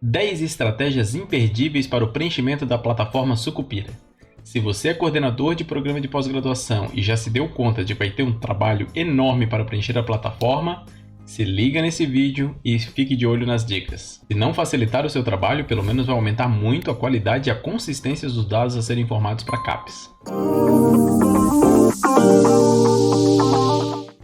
10 estratégias imperdíveis para o preenchimento da plataforma Sucupira. Se você é coordenador de programa de pós-graduação e já se deu conta de que vai ter um trabalho enorme para preencher a plataforma, se liga nesse vídeo e fique de olho nas dicas. Se não facilitar o seu trabalho, pelo menos vai aumentar muito a qualidade e a consistência dos dados a serem informados para a CAPES.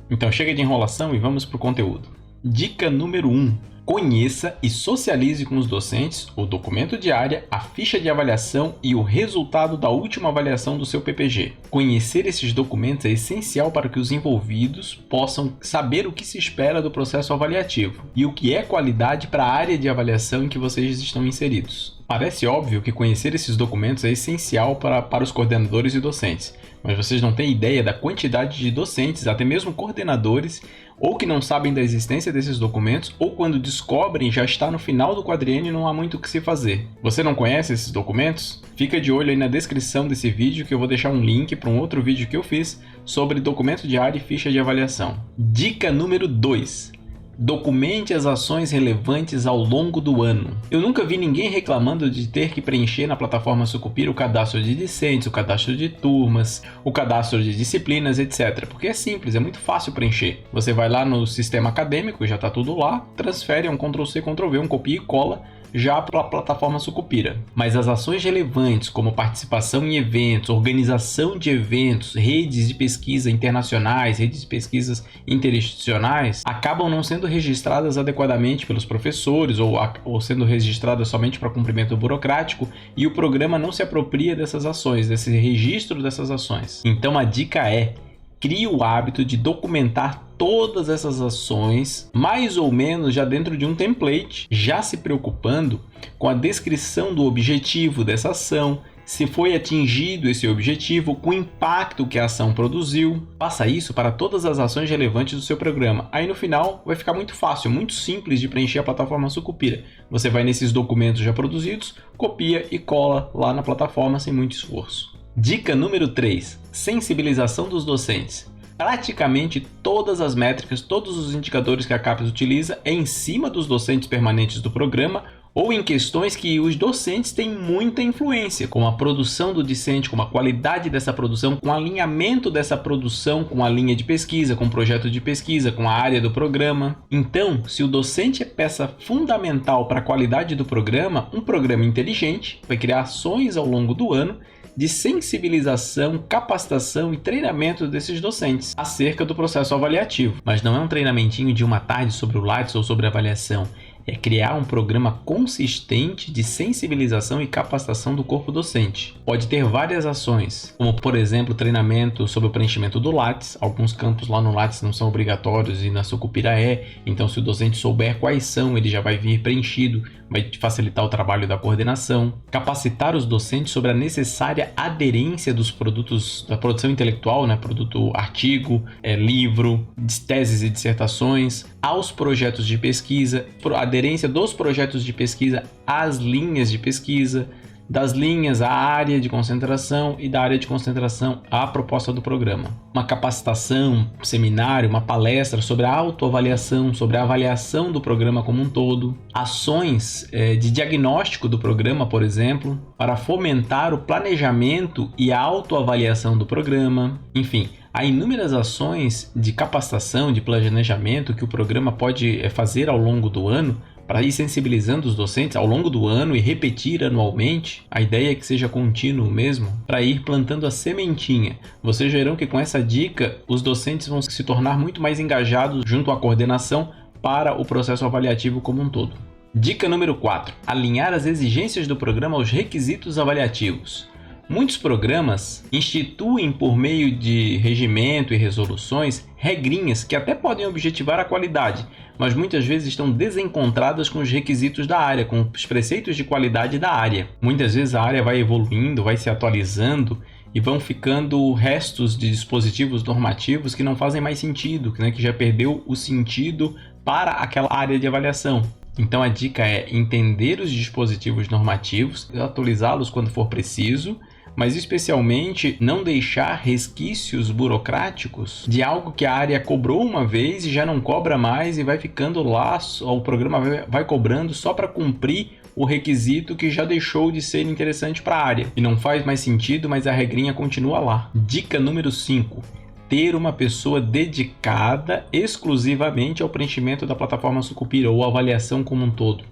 Então chega de enrolação e vamos para o conteúdo. Dica número 1. Conheça e socialize com os docentes o documento de área, a ficha de avaliação e o resultado da última avaliação do seu PPG. Conhecer esses documentos é essencial para que os envolvidos possam saber o que se espera do processo avaliativo e o que é qualidade para a área de avaliação em que vocês estão inseridos. Parece óbvio que conhecer esses documentos é essencial para os coordenadores e docentes, mas vocês não têm ideia da quantidade de docentes, até mesmo coordenadores, ou que não sabem da existência desses documentos, ou quando descobrem já está no final do quadriênio e não há muito o que se fazer. Você não conhece esses documentos? Fica de olho aí na descrição desse vídeo que eu vou deixar um link para um outro vídeo que eu fiz sobre documento de área e ficha de avaliação. Dica número 2. Documente as ações relevantes ao longo do ano. Eu nunca vi ninguém reclamando de ter que preencher na plataforma Sucupira o cadastro de discentes, o cadastro de turmas, o cadastro de disciplinas, etc. Porque é simples, é muito fácil preencher. Você vai lá no sistema acadêmico, já está tudo lá, transfere um Ctrl+C, Ctrl+V, um copia e cola, já para a plataforma Sucupira. Mas as ações relevantes, como participação em eventos, organização de eventos, redes de pesquisa internacionais, redes de pesquisas interinstitucionais, acabam não sendo registradas adequadamente pelos professores ou sendo registradas somente para cumprimento burocrático, e o programa não se apropria dessas ações, desse registro dessas ações. Então a dica é: crie o hábito de documentar todas essas ações, mais ou menos já dentro de um template, já se preocupando com a descrição do objetivo dessa ação, se foi atingido esse objetivo, com o impacto que a ação produziu. Faça isso para todas as ações relevantes do seu programa. Aí no final vai ficar muito fácil, muito simples de preencher a plataforma Sucupira. Você vai nesses documentos já produzidos, copia e cola lá na plataforma sem muito esforço. Dica número 3. Sensibilização dos docentes. Praticamente todas as métricas, todos os indicadores que a CAPES utiliza é em cima dos docentes permanentes do programa ou em questões que os docentes têm muita influência, como a produção do discente, como a qualidade dessa produção, com o alinhamento dessa produção com a linha de pesquisa, com o projeto de pesquisa, com a área do programa. Então, se o docente é peça fundamental para a qualidade do programa, um programa inteligente vai criar ações ao longo do ano de sensibilização, capacitação e treinamento desses docentes acerca do processo avaliativo. Mas não é um treinamentinho de uma tarde sobre o Lattes ou sobre avaliação. É criar um programa consistente de sensibilização e capacitação do corpo docente. Pode ter várias ações, como por exemplo treinamento sobre o preenchimento do Lattes. Alguns campos lá no Lattes não são obrigatórios e na Sucupira é, então se o docente souber quais são, ele já vai vir preenchido, vai facilitar o trabalho da coordenação. Capacitar os docentes sobre a necessária aderência dos produtos da produção intelectual, produto artigo, livro, teses e dissertações, aos projetos de pesquisa, aderência dos projetos de pesquisa às linhas de pesquisa, das linhas à área de concentração e da área de concentração à proposta do programa. Uma capacitação, um seminário, uma palestra sobre a autoavaliação, sobre a avaliação do programa como um todo. Ações de diagnóstico do programa, por exemplo, para fomentar o planejamento e a autoavaliação do programa. Enfim, há inúmeras ações de capacitação, de planejamento que o programa pode fazer ao longo do ano para ir sensibilizando os docentes ao longo do ano e repetir anualmente. A ideia é que seja contínuo mesmo, para ir plantando a sementinha. Vocês verão que com essa dica os docentes vão se tornar muito mais engajados junto à coordenação para o processo avaliativo como um todo. Dica número 4. Alinhar as exigências do programa aos requisitos avaliativos. Muitos programas instituem por meio de regimento e resoluções regrinhas que até podem objetivar a qualidade, mas muitas vezes estão desencontradas com os requisitos da área, com os preceitos de qualidade da área. Muitas vezes a área vai evoluindo, vai se atualizando e vão ficando restos de dispositivos normativos que não fazem mais sentido, que já perdeu o sentido para aquela área de avaliação. Então a dica é entender os dispositivos normativos, atualizá-los quando for preciso, mas especialmente não deixar resquícios burocráticos de algo que a área cobrou uma vez e já não cobra mais e vai ficando lá, o programa vai cobrando só para cumprir o requisito que já deixou de ser interessante para a área e não faz mais sentido, mas a regrinha continua lá. Dica número 5. Ter uma pessoa dedicada exclusivamente ao preenchimento da plataforma Sucupira ou avaliação como um todo.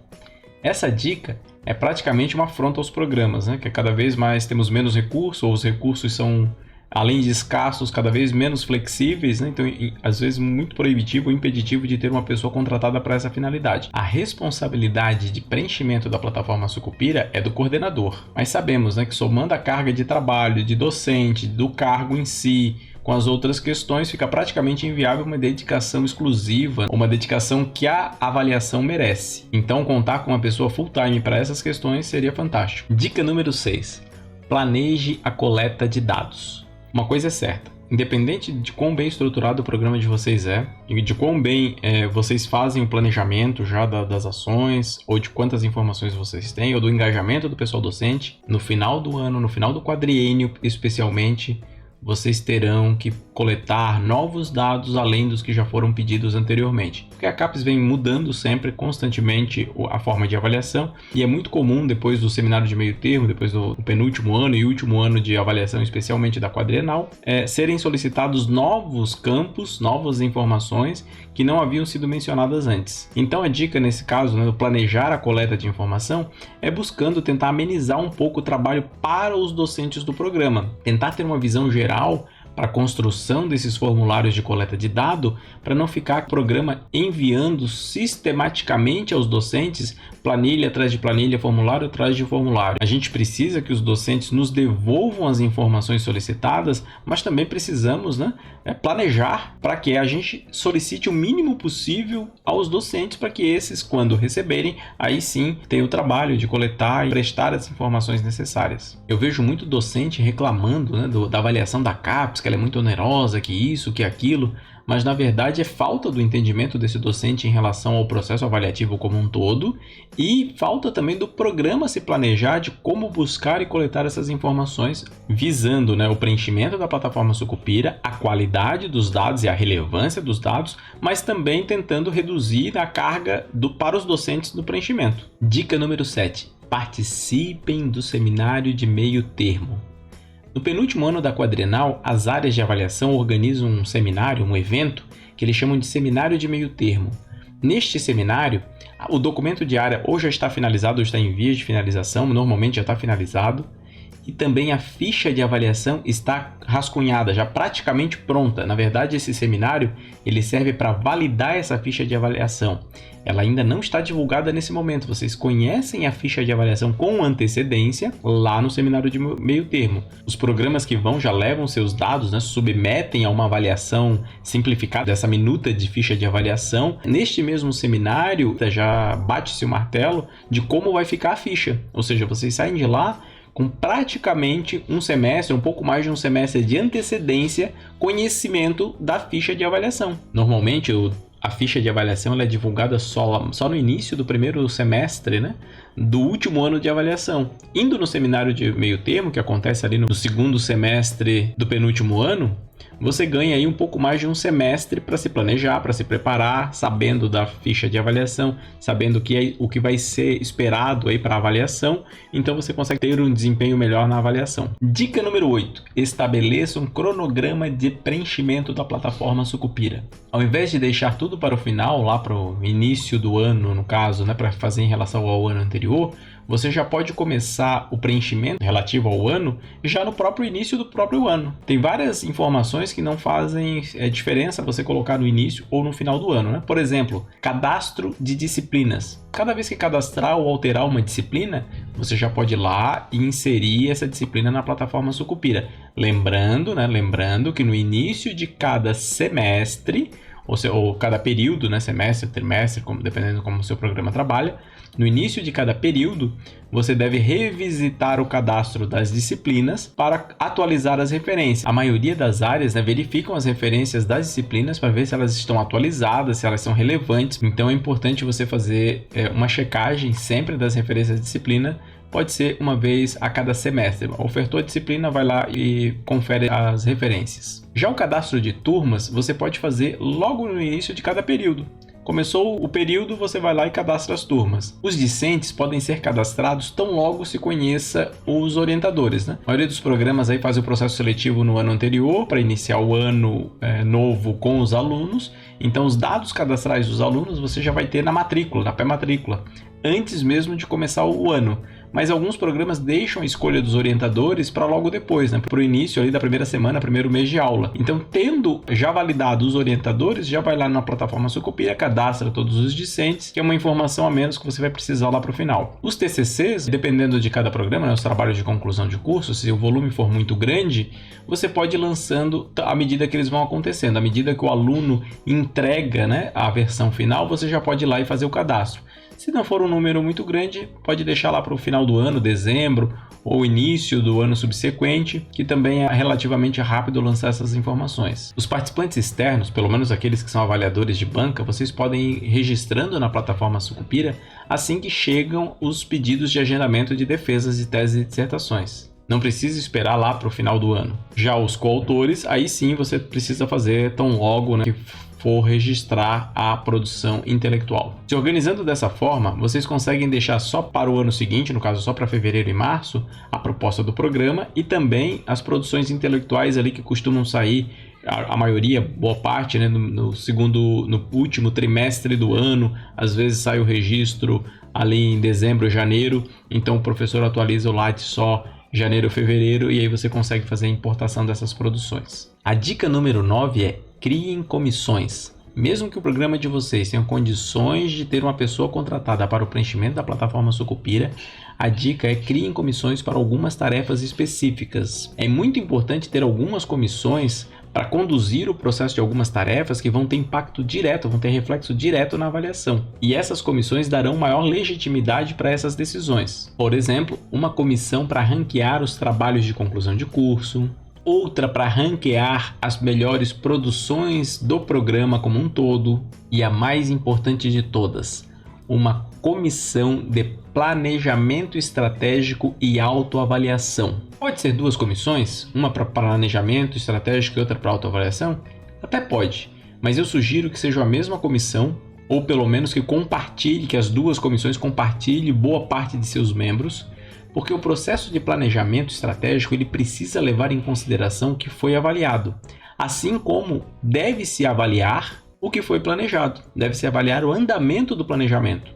Essa dica é praticamente uma afronta aos programas, né? Que cada vez mais temos menos recursos, ou os recursos são, além de escassos, cada vez menos flexíveis, né? Então, às vezes, muito proibitivo ou impeditivo de ter uma pessoa contratada para essa finalidade. A responsabilidade de preenchimento da plataforma Sucupira é do coordenador, mas sabemos, né, que somando a carga de trabalho, de docente, do cargo em si, com as outras questões, fica praticamente inviável uma dedicação exclusiva, uma dedicação que a avaliação merece. Então, contar com uma pessoa full-time para essas questões seria fantástico. Dica número 6. Planeje a coleta de dados. Uma coisa é certa, independente de quão bem estruturado o programa de vocês é, e de quão bem vocês fazem o planejamento já das ações, ou de quantas informações vocês têm, ou do engajamento do pessoal docente, no final do ano, no final do quadriênio especialmente, vocês terão que coletar novos dados além dos que já foram pedidos anteriormente. Porque a CAPES vem mudando sempre, constantemente, a forma de avaliação, e é muito comum, depois do seminário de meio termo, depois do penúltimo ano e último ano de avaliação, especialmente da quadrienal, serem solicitados novos campos, novas informações que não haviam sido mencionadas antes. Então a dica nesse caso, né, do planejar a coleta de informação, é buscando tentar amenizar um pouco o trabalho para os docentes do programa, tentar ter uma visão geral para a construção desses formulários de coleta de dado, para não ficar o programa enviando sistematicamente aos docentes planilha atrás de planilha, formulário atrás de formulário. A gente precisa que os docentes nos devolvam as informações solicitadas, mas também precisamos, né, planejar para que a gente solicite o mínimo possível aos docentes para que esses, quando receberem, aí sim tenham o trabalho de coletar e prestar as informações necessárias. Eu vejo muito docente reclamando, né, da avaliação da CAPES, que ela é muito onerosa, que isso, que aquilo, mas na verdade é falta do entendimento desse docente em relação ao processo avaliativo como um todo e falta também do programa se planejar de como buscar e coletar essas informações, visando, né, o preenchimento da plataforma Sucupira, a qualidade dos dados e a relevância dos dados, mas também tentando reduzir a carga para os docentes do preenchimento. Dica número 7. Participem do seminário de meio termo. No penúltimo ano da quadrienal, as áreas de avaliação organizam um seminário, um evento, que eles chamam de seminário de meio termo. Neste seminário, o documento de área ou já está finalizado ou está em vias de finalização, normalmente já está finalizado, e também a ficha de avaliação está rascunhada, já praticamente pronta. Na verdade, esse seminário ele serve para validar essa ficha de avaliação. Ela ainda não está divulgada nesse momento. Vocês conhecem a ficha de avaliação com antecedência lá no seminário de meio termo. Os programas que vão já levam seus dados, né, submetem a uma avaliação simplificada dessa minuta de ficha de avaliação. Neste mesmo seminário já bate-se o martelo de como vai ficar a ficha. Ou seja, vocês saem de lá com praticamente um semestre, um pouco mais de um semestre de antecedência, conhecimento da ficha de avaliação. Normalmente, a ficha de avaliação ela é divulgada só no início do primeiro semestre, né, do último ano de avaliação. Indo no seminário de meio termo, que acontece ali no segundo semestre do penúltimo ano, você ganha aí um pouco mais de um semestre para se planejar, para se preparar, sabendo da ficha de avaliação, sabendo o que vai ser esperado aí para a avaliação, então você consegue ter um desempenho melhor na avaliação. Dica número 8. Estabeleça um cronograma de preenchimento da plataforma Sucupira. Ao invés de deixar tudo para o final, lá para o início do ano, no caso, né, para fazer em relação ao ano anterior, você já pode começar o preenchimento relativo ao ano já no próprio início do próprio ano. Tem várias informações que não fazem diferença você colocar no início ou no final do ano, né? Por exemplo, cadastro de disciplinas. Cada vez que cadastrar ou alterar uma disciplina, você já pode ir lá e inserir essa disciplina na plataforma Sucupira. Lembrando que no início de cada semestre, ou cada período, né, semestre, trimestre, dependendo de como o seu programa trabalha, no início de cada período, você deve revisitar o cadastro das disciplinas para atualizar as referências. A maioria das áreas, né, verificam as referências das disciplinas para ver se elas estão atualizadas, se elas são relevantes. Então é importante você fazer uma checagem sempre das referências da disciplina. Pode ser uma vez a cada semestre. Ofertou a disciplina, vai lá e confere as referências. Já o cadastro de turmas, você pode fazer logo no início de cada período. Começou o período, você vai lá e cadastra as turmas. Os discentes podem ser cadastrados tão logo se conheça os orientadores, né? A maioria dos programas aí faz o processo seletivo no ano anterior para iniciar o ano novo com os alunos. Então, os dados cadastrais dos alunos você já vai ter na matrícula, na pré-matrícula, antes mesmo de começar o ano. Mas alguns programas deixam a escolha dos orientadores para logo depois, né? Para o início ali da primeira semana, primeiro mês de aula. Então, tendo já validado os orientadores, já vai lá na plataforma Sucupira, cadastra todos os discentes, que é uma informação a menos que você vai precisar lá para o final. Os TCCs, dependendo de cada programa, né? Os trabalhos de conclusão de curso, se o volume for muito grande, você pode ir lançando à medida que eles vão acontecendo. À medida que o aluno entrega, né, a versão final, você já pode ir lá e fazer o cadastro. Se não for um número muito grande, pode deixar lá para o final do ano, dezembro, ou início do ano subsequente, que também é relativamente rápido lançar essas informações. Os participantes externos, pelo menos aqueles que são avaliadores de banca, vocês podem ir registrando na plataforma Sucupira assim que chegam os pedidos de agendamento de defesas de teses e dissertações. Não precisa esperar lá para o final do ano. Já os coautores, aí sim você precisa fazer tão logo, né, que for registrar a produção intelectual. Se organizando dessa forma, vocês conseguem deixar só para o ano seguinte, no caso só para fevereiro e março, a proposta do programa e também as produções intelectuais ali que costumam sair, a maioria, boa parte, né, no último trimestre do ano. Às vezes sai o registro ali em dezembro, janeiro, então o professor atualiza o Lattes só janeiro, fevereiro, e aí você consegue fazer a importação dessas produções. A dica número 9 é: criem comissões. Mesmo que o programa de vocês tenha condições de ter uma pessoa contratada para o preenchimento da plataforma Sucupira, a dica é: criem comissões para algumas tarefas específicas. É muito importante ter algumas comissões para conduzir o processo de algumas tarefas que vão ter impacto direto, vão ter reflexo direto na avaliação. E essas comissões darão maior legitimidade para essas decisões. Por exemplo, uma comissão para ranquear os trabalhos de conclusão de curso, outra para ranquear as melhores produções do programa como um todo, e a mais importante de todas, uma comissão de planejamento estratégico e autoavaliação. Pode ser duas comissões, uma para planejamento estratégico e outra para autoavaliação? Até pode, mas eu sugiro que seja a mesma comissão, ou pelo menos que as duas comissões compartilhem boa parte de seus membros, porque o processo de planejamento estratégico ele precisa levar em consideração o que foi avaliado, assim como deve-se avaliar o que foi planejado, deve-se avaliar o andamento do planejamento.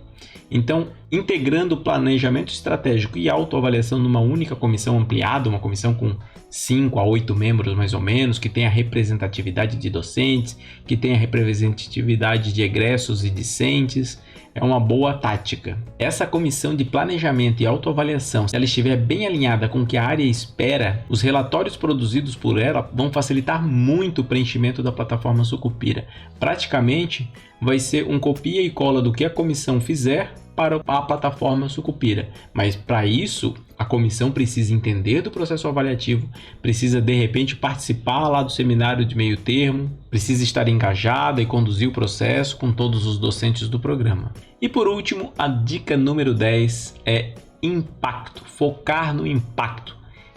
Então, integrando planejamento estratégico e autoavaliação numa única comissão ampliada, uma comissão com 5 a 8 membros mais ou menos, que tenha representatividade de docentes, que tenha representatividade de egressos e discentes, é uma boa tática. Essa comissão de planejamento e autoavaliação, se ela estiver bem alinhada com o que a área espera, os relatórios produzidos por ela vão facilitar muito o preenchimento da plataforma Sucupira. Praticamente vai ser um copia e cola do que a comissão fizer para a plataforma Sucupira, mas para isso a comissão precisa entender do processo avaliativo, precisa de repente participar lá do seminário de meio termo, precisa estar engajada e conduzir o processo com todos os docentes do programa. E por último, a dica número 10 é impacto, focar no impacto.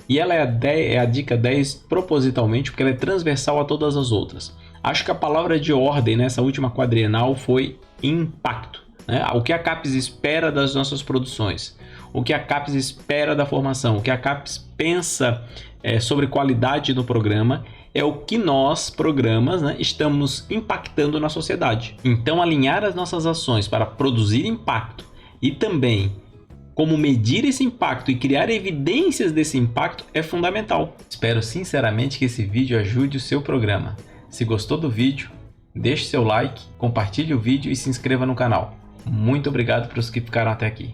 E ela é a dica 10 propositalmente porque ela é transversal a todas as outras. Acho que a palavra de ordem nessa última quadrienal foi impacto. O que a CAPES espera das nossas produções, o que a CAPES espera da formação, o que a CAPES pensa sobre qualidade no programa, é o que nós, programas, estamos impactando na sociedade. Então, alinhar as nossas ações para produzir impacto e também como medir esse impacto e criar evidências desse impacto é fundamental. Espero sinceramente que esse vídeo ajude o seu programa. Se gostou do vídeo, deixe seu like, compartilhe o vídeo e se inscreva no canal. Muito obrigado para os que ficaram até aqui.